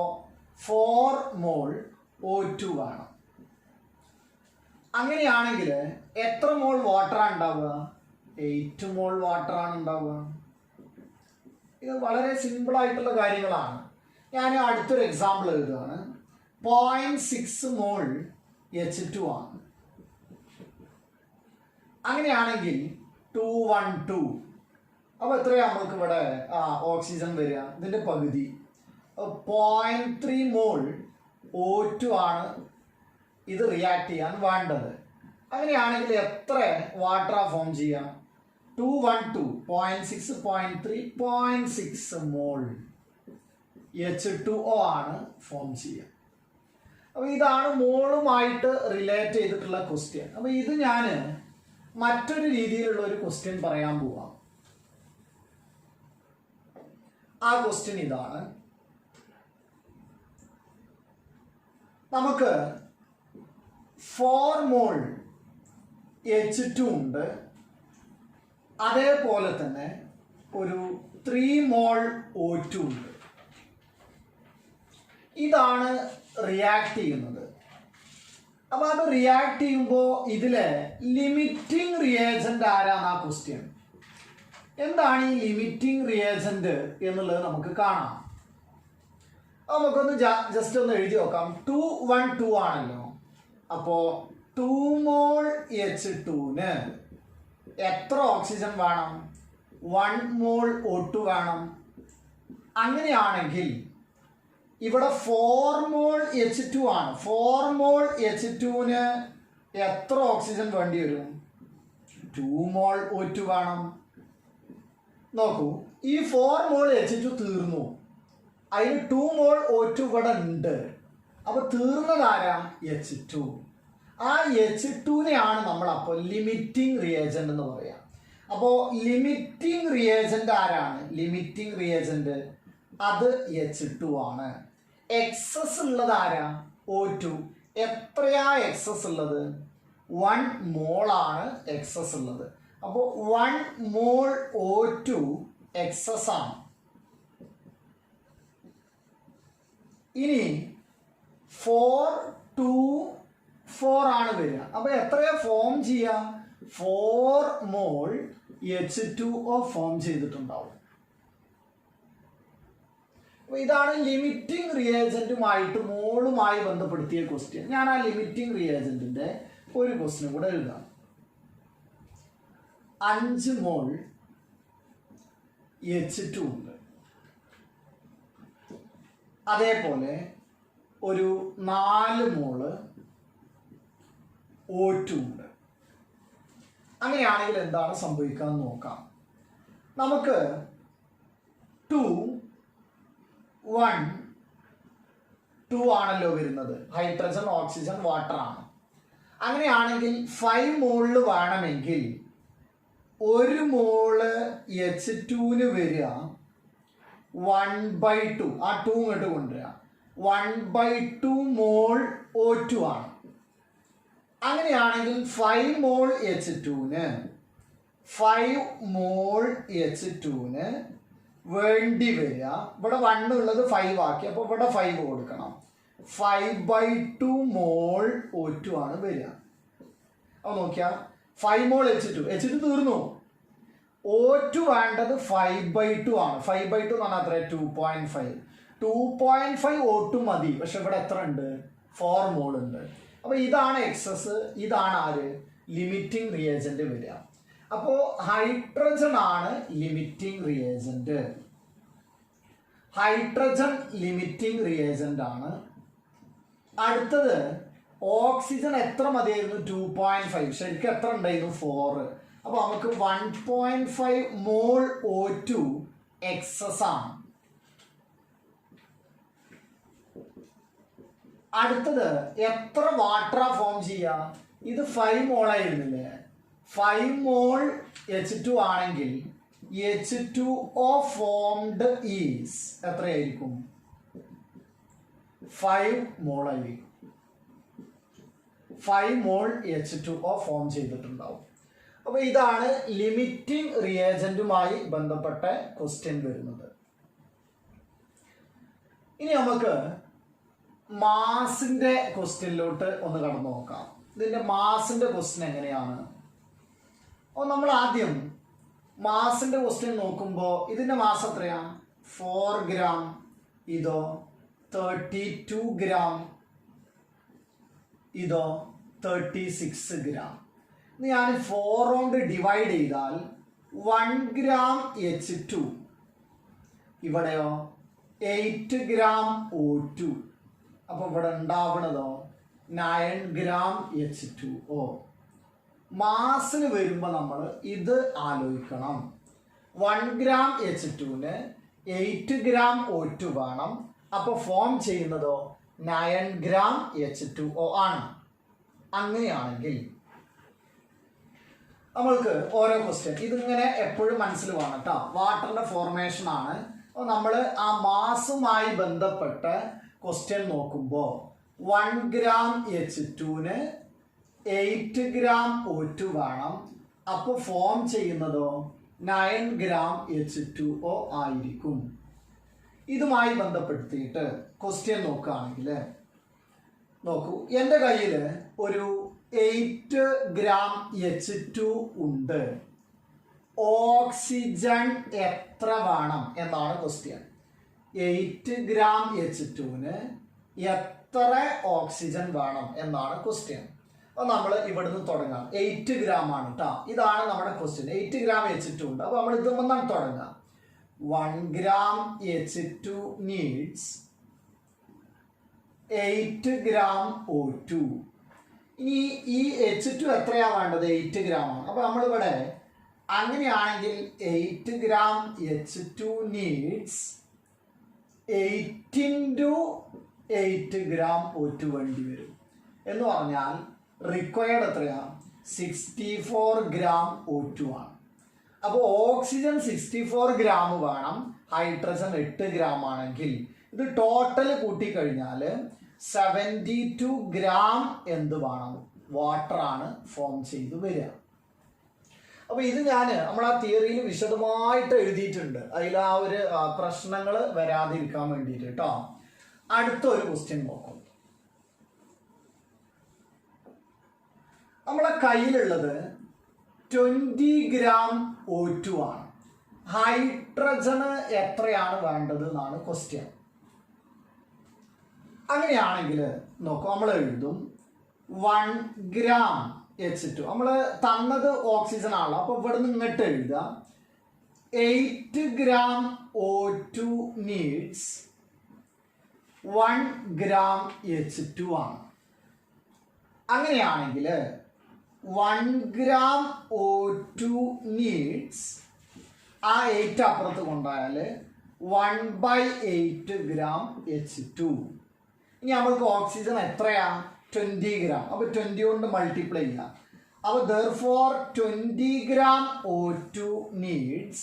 4 മോൾ O2 വേണം. അങ്ങനെയാണെങ്കിൽ എത്ര മോൾ വാട്ടറാണ് ഉണ്ടാവുക? 8 മോൾ വാട്ടറാണ് ഉണ്ടാവുക. ഇത് വളരെ സിമ്പിൾ ആയിട്ടുള്ള കാര്യങ്ങളാണ്. ഞാൻ അടുത്തൊരു എക്സാമ്പിൾ എഴുതുകയാണ്. 0.6 മോൾ H2 ആണ്. അങ്ങനെയാണെങ്കിൽ 2 1 2 അപ്പോൾ എത്രയാണ് നമുക്ക് ഇവിടെ ഓക്സിജൻ വരിക? ഇതിൻ്റെ പകുതി 0.3 മോൾ O2 ആണ് ഇത് റിയാക്ട് ചെയ്യാൻ വേണ്ടത്. അങ്ങനെയാണെങ്കിൽ എത്ര വാട്ടറാണ് ഫോം ചെയ്യാം? 2 1 2 0.6 0.3 0.6 മോൾ H2O ആണ് ഫോം ചെയ്യുക. അപ്പോൾ ഇതാണ് മോളുമായിട്ട് റിലേറ്റ് ചെയ്തിട്ടുള്ള ക്വസ്റ്റ്യൻ. അപ്പോൾ ഇത് ഞാൻ മറ്റൊരു രീതിയിലുള്ള ഒരു ക്വസ്റ്റ്യൻ പറയാൻ പോവാം. ആ ക്വസ്റ്റ്യൻ ഇതാണ്. നമുക്ക് 4 മോൾ H2 ഉണ്ട്. അതേപോലെ തന്നെ ഒരു 3 മോൾ O2 ഉണ്ട്. ഇതാണ് റിയാക്ട് ചെയ്യുന്നത്. അപ്പോൾ അത് റിയാക്ട് ചെയ്യുമ്പോൾ ഇതിലെ ലിമിറ്റിംഗ് റിയേജന്റ് ആരാണ്? ആ ക്വസ്റ്റ്യൻ. എന്താണ് ഈ ലിമിറ്റിംഗ് റിയേജന്റ് എന്നുള്ളത് നമുക്ക് കാണാം. നമുക്കൊന്ന് ജസ്റ്റ് ഒന്ന് എഴുതി നോക്കാം. 2 1 2 ആണല്ലോ. അപ്പോൾ 2 മോൾ H2ന് എത്ര ഓക്സിജൻ വേണം? 1 മോൾ O2 വേണം. അങ്ങനെയാണെങ്കിൽ ഇവിടെ 4 മോൾ H2 ആണ്. 4 മോൾ H2ന് എത്ര ഓക്സിജൻ വേണ്ടി വരും? 2 മോൾ O2 വേണം. നോക്കൂ, ഈ 4 മോൾ H2 തീർന്നു. അതിന് 2 മോൾ O2 ഇവിടെ ഉണ്ട്. അപ്പോൾ തീർന്നതാരാ? H2. ആ H2നെയാണ് നമ്മൾ അപ്പോൾ ലിമിറ്റിംഗ് റിയേജന്റ് എന്ന് പറയാം. അപ്പോൾ ലിമിറ്റിംഗ് റിയേജന്റ് ആരാണ്? ലിമിറ്റിംഗ് റിയേജന്റ് അത് H2 ആണ്. എക്സസ് ഉള്ളത് ആരാ? O2. എത്രയാ എക്സസ് ഉള്ളത്? 1 മോളാണ് എക്സസ് ഉള്ളത്. അപ്പോൾ 1 മോൾ O2 എക്സസ് ആണ്. ഇനി 4 2 4 ആണ് വരിക. അപ്പോൾ എത്രയാ ഫോം ചെയ്യുക? 4 മോൾ H2O ഫോം ചെയ്തിട്ടുണ്ടാവും. അപ്പോൾ ഇതാണ് ലിമിറ്റിംഗ് റിയേജന്റുമായിട്ട് മോളുമായി ബന്ധപ്പെടുത്തിയ ക്വസ്റ്റ്യൻ. ഞാൻ ആ ലിമിറ്റിംഗ് റിയേജന്റിന്റെ ഒരു ക്വസ്റ്റ്യൻ കൂടെ എഴുതാം. 5 മോൾ H2 ഉണ്ട്. അതേപോലെ ഒരു 4 മോള് O2 ഉണ്ട്. അങ്ങനെയാണെങ്കിൽ എന്താണ് സംഭവിക്കാൻ നോക്കാം. നമുക്ക് 2 1 2 ആണല്ലോ വരുന്നത്. ഹൈഡ്രജൻ, ഓക്സിജൻ, വാട്ടർ ആണ്. അങ്ങനെയാണെങ്കിൽ 5 മോളിൽ വേണമെങ്കിൽ 1 മോള് H2 വരിക 1/2, ആ 2 ഇങ്ങോട്ട് കൊണ്ടുവരിക 1/2 മോൾ O2 ആണ്. അങ്ങനെയാണെങ്കിൽ 5 മോൾ H2 5 മോൾ H2 വേണ്ടി വരിക. ഇവിടെ 1 ഉള്ളത് 5 ആക്കി, അപ്പോൾ ഇവിടെ 5 കൊടുക്കണം. 5/2 മോൾ O2 ആണ് വരിക. അപ്പോൾ നോക്കിയാൽ 5 മോൾ H2 തീർന്നു. O2 വേണ്ടത് 5/2 ആണ്. 5/2 എന്ന് പറഞ്ഞാൽ എത്ര? 2.5. 2.5 O2 മതി. പക്ഷെ ഇവിടെ എത്ര ഉണ്ട്? 4 മോൾ ഉണ്ട്. അപ്പോൾ ഇതാണ് എക്സസ്. ഇതാണ് ആര്? ലിമിറ്റിംഗ് റിയേജന്റ് വരിക. അപ്പോൾ ഹൈഡ്രജൻ ആണ് limiting reagent. Hydrogen limiting reagent ആണ്. അടുത്തത് ഓക്സിജൻ എത്ര മതിയായിരുന്നു? 2.5. ശരിക്കും എത്ര ഉണ്ടായിരുന്നു? 4. അപ്പോൾ നമുക്ക് 1.5 മോൾ O2 എക്സസ് ആണ്. അടുത്തത് എത്ര വാട്ടർ ഫോം ചെയ്യാം? ഇത് 5 മോളായിരുന്നില്ലേ? 5 മോൾ H2 ആണെങ്കിൽ H2O ഫോംഡ് ഈസ് എത്രയായിരിക്കും? 5 മോളായിരിക്കും. 5 മോൾ H2O ഫോം ചെയ്തിട്ടുണ്ടാവും. അപ്പോൾ ഇതാണ് ലിമിറ്റിംഗ് റിയേജന്റുമായി ബന്ധപ്പെട്ട ക്വസ്റ്റ്യൻ വരുന്നത്. ഇനി നമുക്ക് മാസിന്റെ ക്വസ്റ്റ്യനിലോട്ട് ഒന്ന് കടന്നു നോക്കാം. ഇതിന്റെ മാസിന്റെ ക്വസ്റ്റ്യൻ എങ്ങനെയാണ്? അപ്പോൾ നമ്മൾ ആദ്യം മാസിന്റെ ക്വസ്റ്റ്യൻ നോക്കുമ്പോൾ ഇതിന്റെ മാസ് എത്രയാ? 4 ഗ്രാം. ഇതോ 32 ഗ്രാം. ഇതോ 36 ഗ്രാം. ഞാൻ 4 കൊണ്ട് ഡിവൈഡ് ചെയ്താൽ 1 ഗ്രാം H2. ഇവിടെയോ 8 ഗ്രാം O2. അപ്പോൾ ഇവിടെ ഉണ്ടാവണതോ 9 ഗ്രാം H2O. മാസിന് വരുമ്പോൾ നമ്മൾ ഇത് ആലോചിക്കണം. 1 ഗ്രാം H2 8 ഗ്രാം O2 വേണം. അപ്പോൾ ഫോം ചെയ്യുന്നതോ 9 ഗ്രാം H2O ആണ്. അങ്ങനെയാണെങ്കിൽ നമ്മൾക്ക് ഓരോ ക്വസ്റ്റ്യൻ ഇതിങ്ങനെ എപ്പോഴും മനസ്സിൽ വേണം കേട്ടോ. വാട്ടറിന്റെ ഫോർമേഷൻ ആണ്. അപ്പോൾ നമ്മൾ ആ മാസുമായി ബന്ധപ്പെട്ട ക്വസ്റ്റ്യൻ നോക്കുമ്പോൾ 1 ഗ്രാം H2 8 ഗ്രാം O2 വേണം. അപ്പോൾ ഫോം ചെയ്യുന്നതോ 9 ഗ്രാം H2O ആയിരിക്കും. ഇതുമായി ബന്ധപ്പെടുത്തിയിട്ട് ക്വസ്റ്റ്യൻ നോക്കുകയാണെങ്കിൽ നോക്കൂ, എൻ്റെ കയ്യിൽ ഒരു 8 ഗ്രാം H2 ഉണ്ട്. ഓക്സിജൻ എത്ര വേണം എന്നാണ് ക്വസ്റ്റ്യൻ. 8 ഗ്രാം H2 എത്ര ഓക്സിജൻ വേണം എന്നാണ് ക്വസ്റ്റ്യൻ. അപ്പോൾ നമ്മൾ ഇവിടുന്ന് തുടങ്ങാം. 8 ഗ്രാം ആണ് കേട്ടോ. ഇതാണ് നമ്മുടെ ക്വസ്റ്റ്യൻ. 8 ഗ്രാം H2 ഉണ്ട്. അപ്പോൾ നമ്മൾ ഇത് വന്നാണ് തുടങ്ങാം. 1 gram H2 needs 8 gram O2. ഇനി ഈ H2 എത്രയാ വേണ്ടത്? 8 gram ആണ്. അപ്പോൾ നമ്മളിവിടെ അങ്ങനെയാണെങ്കിൽ 8 gram H2 needs 8 into 8 gram O2 വേണ്ടി വരും. എന്ന് പറഞ്ഞാൽ റിക്വയർഡ് എത്രയാ? 64 gram O2 ആണ്. അപ്പോൾ ഓക്സിജൻ 64 ഗ്രാം വേണം. ഹൈഡ്രജൻ 8 ഗ്രാം ആണെങ്കിൽ ഇത് ടോട്ടൽ കൂട്ടിക്കഴിഞ്ഞാൽ 72 ഗ്രാം എന്ത് വേണം? വാട്ടർ ആണ് ഫോം ചെയ്ത് വരിക. അപ്പോൾ ഇത് ഞാൻ നമ്മൾ ആ തിയറിയിൽ വിശദമായിട്ട് എഴുതിയിട്ടുണ്ട്. അതിൽ ആ ഒരു പ്രശ്നങ്ങൾ വരാതിരിക്കാൻ വേണ്ടിയിട്ട് കേട്ടോ. അടുത്തൊരു ക്വസ്റ്റ്യൻ നോക്കും. നമ്മളെ കയ്യിലുള്ളത് 20 ഗ്രാം O2 ആണ്. ഹൈഡ്രജന് എത്രയാണ് വേണ്ടത് എന്നാണ് ക്വസ്റ്റ്യൻ. അങ്ങനെയാണെങ്കിൽ നോക്കൂ, നമ്മൾ എഴുതും 1 ഗ്രാം H2. നമ്മൾ തന്നത് ഓക്സിജൻ ആണല്ലോ. അപ്പോൾ ഇവിടെ നിന്ന് ഇങ്ങോട്ട് എഴുതുക 8 gram O2 needs 1 gram H2 ആണ്. അങ്ങനെയാണെങ്കിൽ 1 gram O2 needs ആ 8 അപ്പുറത്ത് കൊണ്ടായാൽ 1/8 gram H2. ഇനി നമ്മൾക്ക് ഓക്സിജൻ എത്രയാ? 20 gram. അപ്പോൾ 20 കൊണ്ട് മൾട്ടിപ്ലൈ ചെയ്യാം. അപ്പോൾ therefore 20 gram O2 needs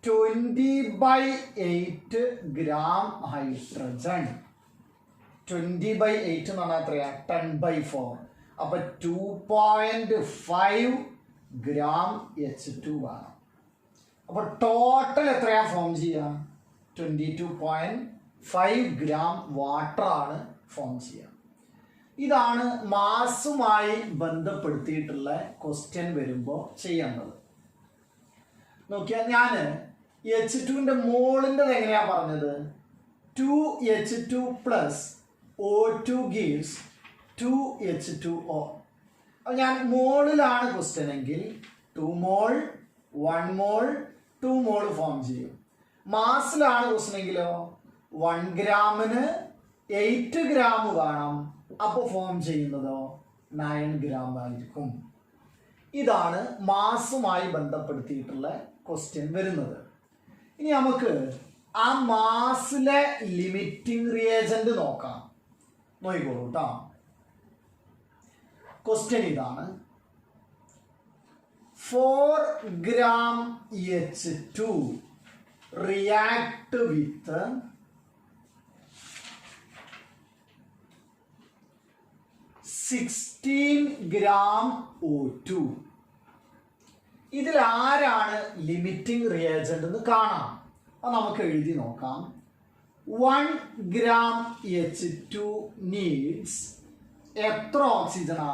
20/8 gram hydrogen. 20/8 എന്ന് പറഞ്ഞാൽ എത്രയാ? 10/4. അപ്പോൾ 2.5 gram H2 വേണം. അപ്പോൾ ടോട്ടൽ എത്രയാ ഫോം ചെയ്യുക? 22.5 gram വാട്ടർ ആണ് ഫോം ചെയ്യുക. ഇതാണ് മാസുമായി ബന്ധപ്പെടുത്തിയിട്ടുള്ള ക്വസ്റ്റ്യൻ വരുമ്പോൾ ചെയ്യേണ്ടത്. നോക്കിയാൽ ഞാൻ H2ന്റെ മോളിൻ്റെത് എങ്ങനെയാ പറഞ്ഞത്? 2H2 plus O2 gives 2H2O. അപ്പോൾ ഞാൻ മോളിലാണ് ക്വസ്റ്റ്യൻ എങ്കിൽ 2 മോൾ 1 മോൾ 2 മോൾ ഫോം ചെയ്യും. മാസിലാണ് ക്വസ്റ്റ്യൻ എങ്കിലോ 1 ഗ്രാമിന് 8 ഗ്രാം വേണം. അപ്പോൾ ഫോം ചെയ്യുന്നതോ 9 ഗ്രാം ആയിരിക്കും. ഇതാണ് മാസുമായി ബന്ധപ്പെടുത്തിയിട്ടുള്ള ക്വസ്റ്റ്യൻ വരുന്നത്. ഇനി നമുക്ക് ആ മാസിലെ ലിമിറ്റിംഗ് റിയേജന്റ് നോക്കാം. നോക്കിക്കോളൂ കേട്ടോ. ക്വസ്റ്റ്യൻ ഇതാണ്. 4 gram H2 react with 16 gram O2. ഇതിൽ ആരാണ് ലിമിറ്റിംഗ് റിയേജന്റ് എന്ന് കാണാം. അത് നമുക്ക് എഴുതി നോക്കാം. 1 gram H2 needs എത്ര ഓക്സിജനാ?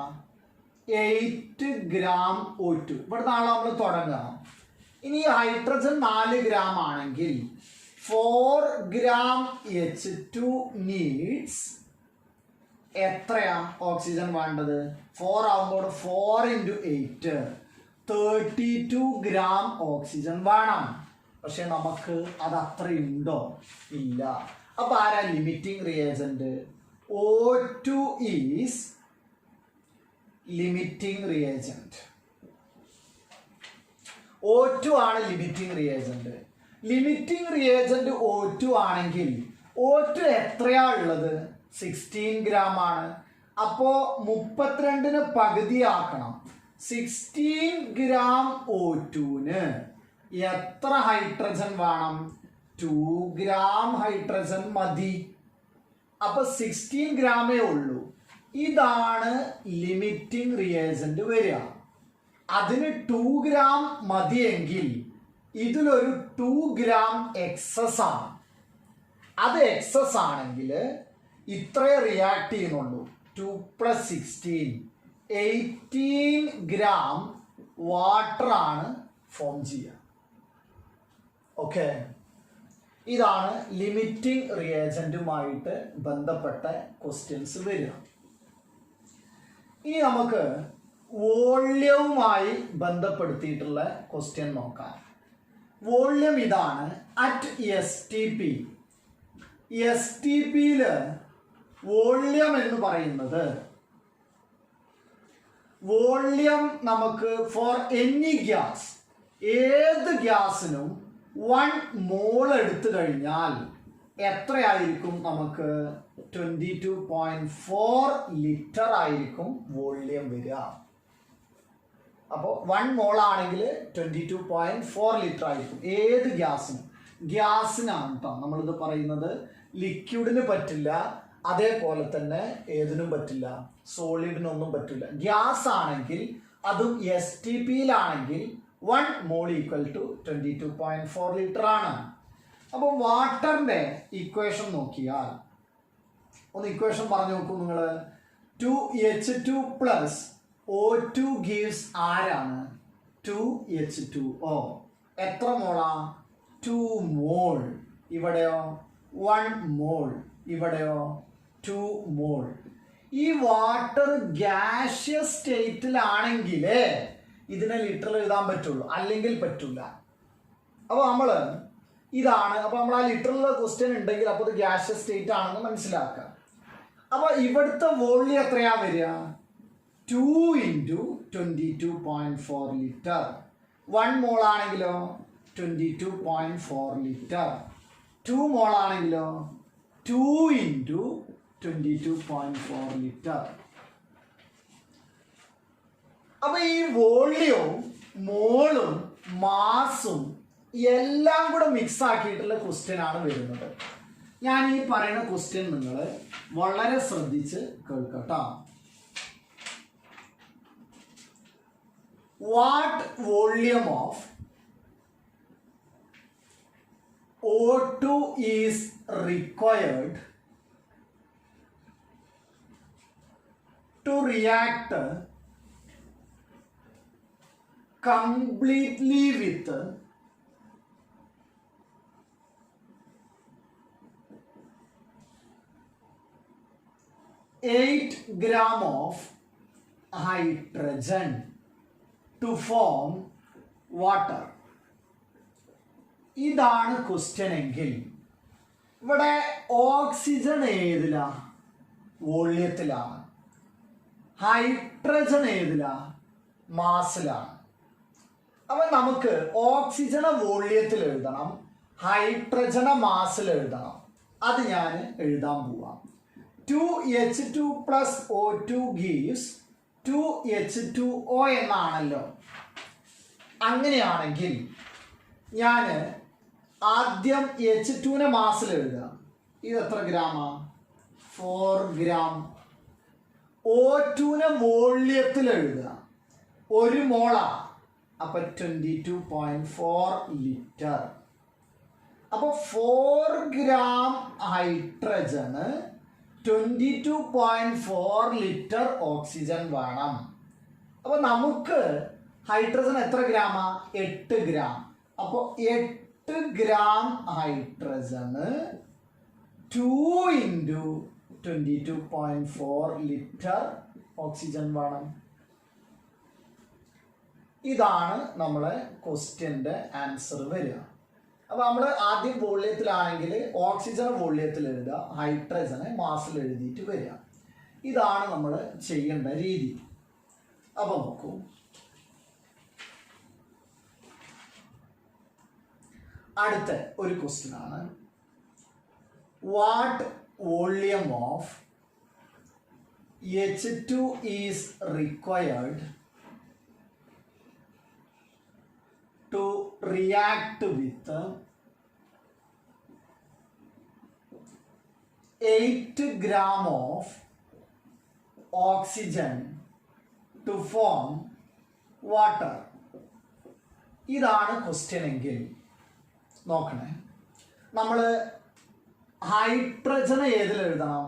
8 gram O2. ഇവിടുത്തെ ആളെ നമ്മൾ തുടങ്ങാം. ഇനി ഹൈഡ്രജൻ 4 ഗ്രാം ആണെങ്കിൽ 4 gram H2 needs എത്രയാ ഓക്സിജൻ വേണ്ടത്? 4 ആകുമ്പോൾ 4 × 8 32 ഗ്രാം ഓക്സിജൻ വേണം. പക്ഷെ നമുക്ക് അത് അത്രയുണ്ടോ? ഇല്ല. അപ്പൊ ആരാ limiting reagent? O2 is limiting reagent. O2 ആണ് limiting reagent. Limiting reagent O2 ആണെങ്കിൽ O2 എത്രയാ ഉള്ളത്? 16 ഗ്രാം ആണ്. അപ്പോ 32ന് പകുതിയാക്കണം. 16 ഗ്രാം O2ന് എത്ര ഹൈഡ്രജൻ വേണം? 2 ഗ്രാം ഹൈഡ്രജൻ മതി. അപ്പൊ 16 ഗ്രാമേ ഉള്ളൂ. ഇതാണ് ലിമിറ്റിംഗ് റിയേജന്റ് വരിക. അതിന് 2 ഗ്രാം മതിയെങ്കിൽ ഇതിലൊരു 2 ഗ്രാം എക്സസ് ആണ്. അത് എക്സസ് ആണെങ്കിൽ ഇത്രേ റിയാക്ട് ചെയ്യുന്നുള്ളൂ. 2 + 16 18 ഗ്രാം വാട്ടർ ആണ് ഫോം ചെയ്യുക. ഓക്കെ, ഇതാണ് ലിമിറ്റിംഗ് റിയേജന്റുമായിട്ട് ബന്ധപ്പെട്ട ക്വസ്റ്റ്യൻസ് വരിക. ഇനി നമുക്ക് വോള്യവുമായി ബന്ധപ്പെടുത്തിയിട്ടുള്ള ക്വസ്റ്റ്യൻ നോക്കാം. വോള്യം ഇതാണ്. അറ്റ് STP STPയില് വോള്യം എന്ന് പറയുന്നത്, വോള്യം നമുക്ക് ഫോർ എനി ഗ്യാസ്, ഏത് ഗ്യാസിനും 1 മോൾ എടുത്തു കഴിഞ്ഞാൽ എത്രയായിരിക്കും? നമുക്ക് 22.4 ലിറ്റർ ആയിരിക്കും വോള്യം വരിക. അപ്പോൾ 1 മോൾ ആണെങ്കിൽ 22.4 ലിറ്റർ ആയിരിക്കും ഏത് ഗ്യാസിനും. ഗ്യാസിനാണ് കേട്ടോ നമ്മളിത് പറയുന്നത്. ലിക്വിഡിന് പറ്റില്ല, അതേപോലെ തന്നെ ഏതിനും പറ്റില്ല, സോളിഡിനൊന്നും പറ്റില്ല. ഗ്യാസ് ആണെങ്കിൽ അതും STPയിലാണെങ്കിൽ 1 മോൾ ഈക്വൽ ടു 22.4 ലിറ്റർ ആണ്. അപ്പോൾ വാട്ടറിന്റെ ഇക്വേഷൻ നോക്കിയാൽ, ഒന്ന് ഇക്വേഷൻ പറഞ്ഞു നോക്കൂ നിങ്ങൾ. 2H2 പ്ലസ് O2 gives ആരാണ്? 2H2O. എത്ര മോളാ? 2 മോൾ. ഇവിടെയോ 1 മോൾ. ഇവിടെയോ 2 മോൾ. ഈ വാട്ടർ ഗ്യാഷ്യസ് സ്റ്റേറ്റിലാണെങ്കിലേ ഇതിനെ ലിറ്ററിൽ എഴുതാൻ പറ്റുള്ളൂ, അല്ലെങ്കിൽ പറ്റൂല. അപ്പോൾ നമ്മൾ ഇതാണ്. അപ്പൊ നമ്മൾ ആ ലിറ്ററിലുള്ള ക്വസ്റ്റ്യൻ ഉണ്ടെങ്കിൽ അപ്പോൾ ഇത് ഗ്യാഷ്യസ് സ്റ്റേറ്റ് ആണെന്ന് മനസ്സിലാക്കുക. അപ്പൊ ഇവിടുത്തെ വോള്യം എത്രയാ വരിക? 2 × 22.4 ലിറ്റർ. 1 മോൾ ആണെങ്കിലോ 22.4 ലിറ്റർ. 2 മോൾ ആണെങ്കിലോ 2 × 22.4 ലിറ്റർ. അപ്പൊ ഈ വോള്യവും മോളും മാസും എല്ലാം കൂടെ മിക്സ് ആക്കിയിട്ടുള്ള ക്വസ്റ്റ്യൻ ആണ് വരുന്നത്. ഞാൻ ഈ പറയുന്ന ക്വസ്റ്റ്യൻ നിങ്ങൾ വളരെ ശ്രദ്ധിച്ച് കേൾക്കട്ടോ. What volume of O2 is required to react completely with 8 gram of hydrogen to form water. ഇതാണ് ക്വസ്റ്റ്യൻ എങ്കിൽ ഇവിടെ ഓക്സിജൻ ഏതിലാ? വോള്യത്തിലാണ്. ഹൈഡ്രജൻ ഏതിലാ? മാസിലാണ്. അപ്പൊ നമുക്ക് ഓക്സിജനെ വോള്യത്തിൽ എഴുതണം, ഹൈഡ്രജനെ മാസിൽ എഴുതണം. അത് ഞാൻ എഴുതാൻ പോവാം. 2H2 plus O2 gives 2H2O എന്നാണല്ലോ. അങ്ങനെയാണെങ്കിൽ ഞാൻ ആദ്യം H2നെ മാസിൽ എഴുതാം. ഇത് എത്ര ഗ്രാമാ? 4 ഗ്രാം. O2നെ വോള്യത്തിൽ എഴുതാം. 1 മോളാ. അപ്പൊ 22.4 ലിറ്റർ. അപ്പൊ 4 ഗ്രാം ഹൈഡ്രജന് 22.4 ലിറ്റർ ഓക്സിജൻ വേണം. അപ്പൊ നമുക്ക് ഹൈഡ്രജൻ എത്ര ഗ്രാമാ? 8 ഗ്രാം. അപ്പോൾ 8 ഗ്രാം ഹൈഡ്രജന് 2 × 22.4 ലിറ്റർ ഓക്സിജൻ വേണം. ഇതാണ് നമ്മളെ ക്വസ്റ്റ്യൻ്റെ ആൻസർ വരിക. അപ്പൊ നമ്മൾ ആദ്യം വോള്യത്തിലാണെങ്കിൽ ഓക്സിജൻ വോള്യത്തിൽ എഴുതുക, ഹൈഡ്രജനെ മാസിൽ എഴുതിയിട്ട് വരിക. ഇതാണ് നമ്മൾ ചെയ്യേണ്ട രീതി. അപ്പൊ നോക്കൂ, അടുത്ത ഒരു ക്വസ്റ്റ്യൻ ആണ്. What volume of H2 is required to react with 8 gram of oxygen to form water. ഇതാണ് ക്വസ്റ്റ്യൻ എങ്കിൽ നോക്കണേ, നമ്മൾ ഹൈഡ്രജനെ ഏതിൽ എഴുതണം?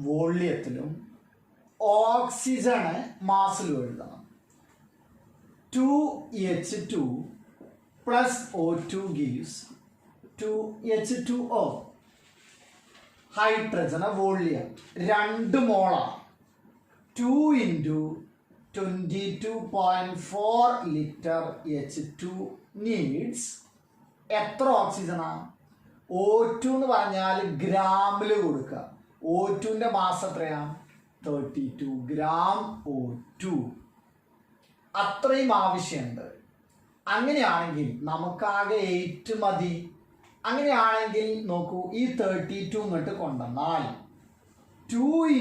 വോള്യത്തിലും. ഓക്സിജനെ മാസിലും എഴുതണം. 2H2 plus O2 gives 2H2O. ഹൈഡ്രജന volume 2 മോളാണ്. 2 × 22.4 ലിറ്റർ H2 നീഡ്സ് എത്ര ഓക്സിജനാ? O2 എന്ന് പറഞ്ഞാൽ ഗ്രാമിൽ കൊടുക്കുക. O2ന്റെ മാസ് എത്രയാ? 32 ഗ്രാം O2. അത്രയും ആവശ്യമുണ്ട്. അങ്ങനെയാണെങ്കിൽ നമുക്കാകെ 8 മതി. അങ്ങനെയാണെങ്കിൽ നോക്കൂ, ഈ 32 ഇങ്ങോട്ട് കൊണ്ടുവന്നാൽ 2 ×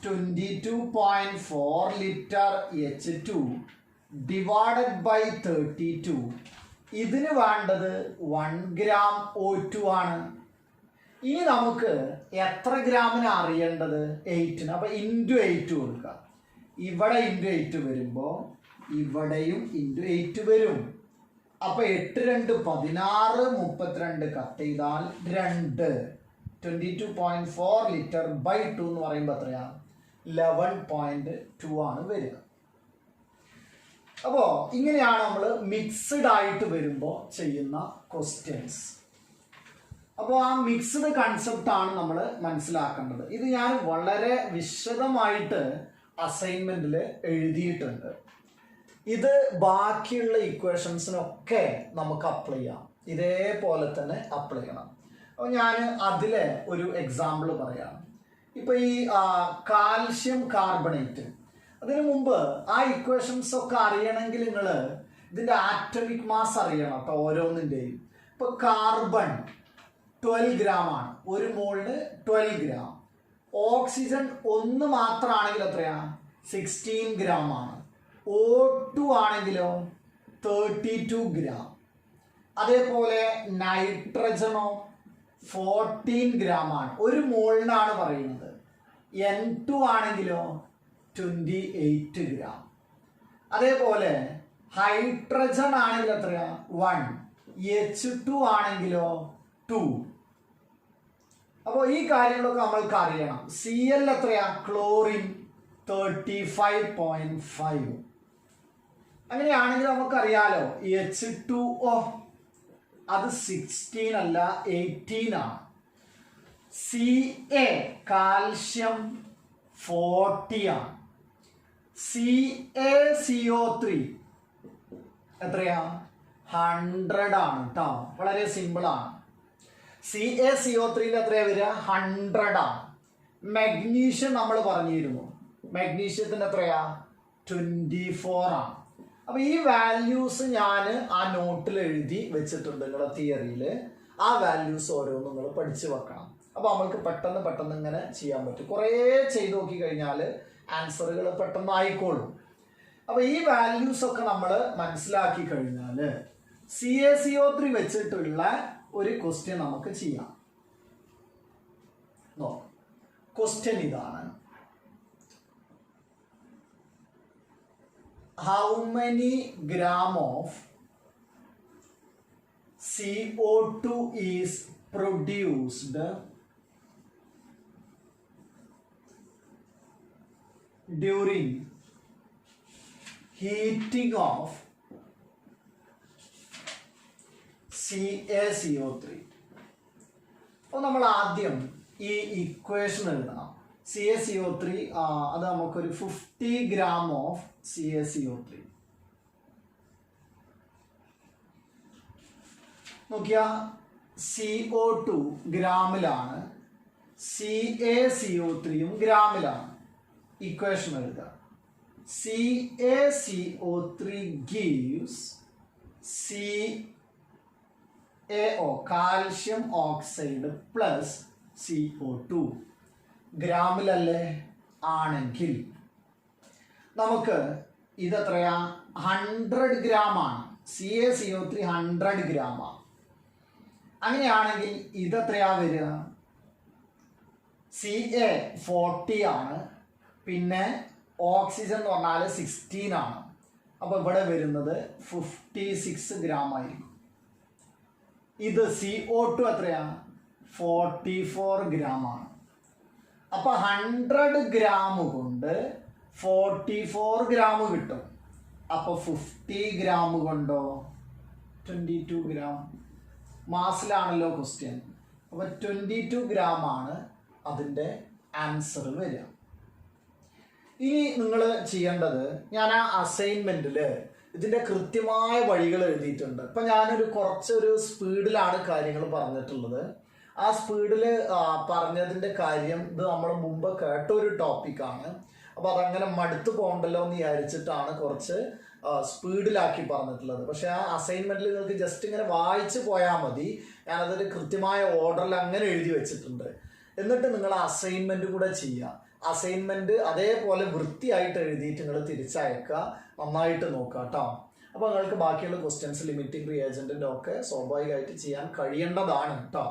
22.4 ലിറ്റർ H2 ഡിവൈഡഡ് ബൈ 32. ഇതിന് വേണ്ടത് 1 ഗ്രാം O2 ആണ്. ഇനി നമുക്ക് എത്ര ഗ്രാമിന് അറിയേണ്ടത്? 8ന്. അപ്പൊ × 8 കൊടുക്കുക. ഇവിടെ × 8 വരുമ്പോൾ ഇവിടെയും × 8 വരും. അപ്പൊ 8 2 16, 32 കട്ട് ചെയ്താൽ 2. 22.4 ലിറ്റർ ബൈ 2 എന്ന് പറയുമ്പോൾ എത്രയാ? 11.2 ആണ് വരിക. അപ്പോ ഇങ്ങനെയാണ് നമ്മൾ മിക്സ്ഡ് ആയിട്ട് വരുമ്പോൾ ചെയ്യുന്ന ക്വസ്റ്റ്യൻസ്. അപ്പോൾ ആ മിക്സ്ഡ് കൺസെപ്റ്റ് ആണ് നമ്മൾ മനസ്സിലാക്കേണ്ടത്. ഇത് ഞാൻ വളരെ വിശദമായിട്ട് അസൈൻമെന്റിൽ എഴുതിയിട്ടുണ്ട്. ഇത് ബാക്കിയുള്ള ഇക്വേഷൻസിനൊക്കെ നമുക്ക് അപ്ലൈ ചെയ്യാം. ഇതേപോലെ തന്നെ അപ്ലൈ ചെയ്യണം. അപ്പോൾ ഞാൻ അതിലെ ഒരു എക്സാമ്പിൾ പറയാം. ഇപ്പൊ ഈ കാൽഷ്യം കാർബണേറ്റ്, അതിനു മുമ്പ് ആ ഇക്വേഷൻസ് ഒക്കെ അറിയണമെങ്കിൽ നിങ്ങൾ ഇതിന്റെ ആറ്റമിക് മാസ് അറിയണം കേട്ടോ ഓരോന്നിൻ്റെയും. ഇപ്പൊ കാർബൺ 12 ഗ്രാം ആണ്, ഒരു മോളിന് 12 ഗ്രാം. ഓക്സിജൻ ഒന്ന് മാത്രമാണെങ്കിൽ എത്രയാ? 16 ഗ്രാം ആണ്. O2 ആണെങ്കിലോ 32 ഗ്രാം. അതേപോലെ നൈട്രജനോ 14 ഗ്രാം ആണ്, ഒരു മോളിനാണ് പറയുന്നത്. N2 ആണെങ്കിലോ 28 ഗ്രാം. അതേപോലെ ഹൈഡ്രജൻ ആണെങ്കിൽ എത്രയാ? 1. H2 ആണെങ്കിലോ 2. അപ്പോൾ ഈ കാര്യങ്ങളൊക്കെ നമ്മൾക്ക് അറിയണം. Cl എത്രയാ? ക്ലോറിൻ 35.5. അങ്ങനെയാണെങ്കിൽ നമുക്കറിയാലോ H2O അത് 16 അല്ല 18 ആണ്. Ca കാൽഷ്യം 40 ആണ്. CaCO3 എത്രയാ? 100 ആണ് കേട്ടോ. വളരെ സിമ്പിൾ ആണ്. CaCO3 എത്രയാ വരിക? 100 ആണ്. മഗ്നീഷ്യം നമ്മൾ പറഞ്ഞിരുന്നു, മഗ്നീഷ്യത്തിന് എത്രയാ? 24 ആണ്. അപ്പൊ ഈ വാല്യൂസ് ഞാൻ ആ നോട്ടിൽ എഴുതി വെച്ചിട്ടുണ്ട് നിങ്ങളുടെ തിയറിയിൽ. ആ വാല്യൂസ് ഓരോന്നും നിങ്ങൾ പഠിച്ചു വെക്കണം. അപ്പൊ നമ്മൾക്ക് പെട്ടെന്ന് ഇങ്ങനെ ചെയ്യാൻ പറ്റും. കുറേ ചെയ്ത് നോക്കി കഴിഞ്ഞാൽ ആൻസറുകൾ പെട്ടെന്ന് ആയിക്കോളും. അപ്പൊ ഈ വാല്യൂസ് ഒക്കെ നമ്മൾ മനസ്സിലാക്കി കഴിഞ്ഞാൽ CaCO3 വെച്ചിട്ടുള്ള ഒരു ക്വസ്റ്റ്യൻ നമുക്ക് ചെയ്യാം. ക്വസ്റ്റ്യൻ ഇതാണ്: how many gram of CO2 is produced during heating of CaCO3? അപ്പോൾ നമ്മൾ ആദ്യം ഈ ഇക്വേഷൻ എഴുതണം. CaCO3 അത് നമുക്കൊരു 50 ഗ്രാം ഓഫ് CaCO3. നോക്കിയാ, CO2 ഗ്രാമിലാണ്, CaCO3യും ഗ്രാമിലാണ്. ഇക്വേഷൻ എഴുതുക. CaCO3 gives CaO calcium oxide plus CO2 ഗ്രാമിലല്ലേ? ആണെങ്കിൽ നമുക്ക് ഇതെത്രയാ? 100 ഗ്രാം ആണ്. CaCO3 100 ഗ്രാം ആണ്. അങ്ങനെയാണെങ്കിൽ ഇതെത്രയാ വരിക? Ca 40 ആണ്, പിന്നെ ഓക്സിജൻ എന്ന് പറഞ്ഞാൽ 16 ആണ്. അപ്പൊ ഇവിടെ വരുന്നത് 56 ഗ്രാം ആയിരിക്കും. ഇത് CO2 എത്രയാ? 44 ഗ്രാം ആണ്. അപ്പൊ 100 ഗ്രാം കൊണ്ട് 44 ഗ്രാം കിട്ടും. അപ്പൊ 50 ഗ്രാം കൊണ്ടോ 22 ഗ്രാം. മാസിലാണല്ലോ ക്വസ്റ്റ്യൻ. അപ്പൊ 22 ഗ്രാം ആണ് അതിൻ്റെ ആൻസർ വരിക. ഇനി നിങ്ങൾ ചെയ്യേണ്ടത്, ഞാൻ ആ അസൈൻമെന്റിൽ ഇതിന്റെ കൃത്യമായ വഴികൾ എഴുതിയിട്ടുണ്ട്. ഇപ്പൊ ഞാനൊരു കുറച്ചൊരു സ്പീഡിലാണ് കാര്യങ്ങൾ പറഞ്ഞിട്ടുള്ളത്. ആ സ്പീഡിൽ പറഞ്ഞതിന്റെ കാര്യം ഇത് നമ്മൾ മുമ്പ് കേട്ട ഒരു ടോപ്പിക്കാണ്. അപ്പോൾ അതങ്ങനെ മടുത്തു പോകണ്ടല്ലോ എന്ന് വിചാരിച്ചിട്ടാണ് കുറച്ച് സ്പീഡിലാക്കി പറഞ്ഞിട്ടുള്ളത്. പക്ഷെ ആ അസൈൻമെന്റിൽ നിങ്ങൾക്ക് ജസ്റ്റ് ഇങ്ങനെ വായിച്ചു പോയാൽ മതി. ഞാനതൊരു കൃത്യമായ ഓർഡറിൽ അങ്ങനെ എഴുതി വെച്ചിട്ടുണ്ട്. എന്നിട്ട് നിങ്ങൾ അസൈൻമെന്റ് കൂടെ ചെയ്യുക. അസൈൻമെന്റ് അതേപോലെ വൃത്തിയായിട്ട് എഴുതിയിട്ട് നിങ്ങൾ തിരിച്ചയക്കുക. നന്നായിട്ട് നോക്കുക കേട്ടോ. അപ്പോൾ നിങ്ങൾക്ക് ബാക്കിയുള്ള ക്വസ്റ്റ്യൻസ് ലിമിറ്റിംഗ് റിയേജന്റിന്റെ ഒക്കെ സ്വാഭാവികമായിട്ട് ചെയ്യാൻ കഴിയേണ്ടതാണ് കേട്ടോ.